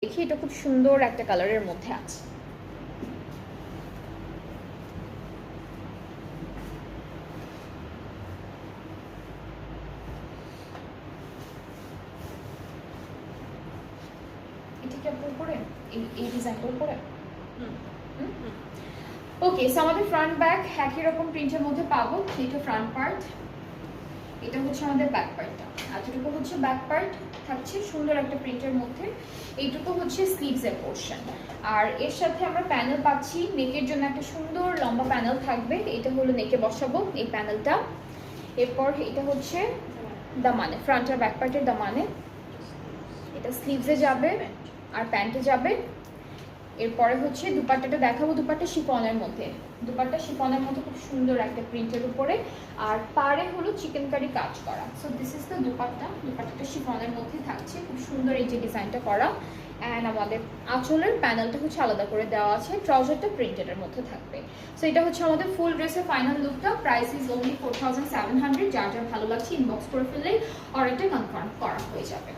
দেখি এটা খুব সুন্দর একটা কালারের মধ্যে আছে। এটা কি আপনার উপরে এই ডিজাইনটার উপরে? ওকে, সো আমাদের ফ্রন্ট ব্যাক একই রকম প্রিন্টের মধ্যে পাবো। এটা ফ্রন্ট পার্ট, এটা হচ্ছে আমাদের ব্যাক পার্টটা। এতটুকু হচ্ছে ব্যাক পার্ট থাকছে সুন্দর একটা প্রিন্টের মধ্যে। এইটুকু হচ্ছে স্লিভসের পোর্শন। আর এর সাথে আমরা প্যানেল পাচ্ছি, নেকের জন্য একটা সুন্দর লম্বা প্যানেল থাকবে। এটা হলো নেকে বসাবো এই প্যানেলটা। এরপর এটা হচ্ছে দামানে, ফ্রন্ট আর ব্যাক পার্টের দামানে। এটা স্লিভসে যাবে আর প্যান্টে যাবে। এরপরে হচ্ছে দুপাট্টাটা দেখাবো, দুপাট্টা শিফনের মধ্যে। দুপাট্টা শিফনের মধ্যে খুব সুন্দর একটা প্রিন্টের উপরে, আর পাড়ে হলো চিকেন কারি কাজ করা। So this is the dupatta. দুপাট্টাটা শিফনের মধ্যে থাকছে, খুব সুন্দর এই যে ডিজাইনটা করা। অ্যান্ড আমাদের আঁচলের প্যানেলটা হচ্ছে আলাদা করে দেওয়া আছে, ট্রাউজারটা প্রিন্টেডের মধ্যে থাকবে। সো এটা হচ্ছে আমাদের ফুল ড্রেসের ফাইনাল লুকটা। Price is only 4700। যার যার ভালো লাগছে ইনবক্স করে ফেললেই অর্ডারটা কনফার্ম করা হয়ে যাবে।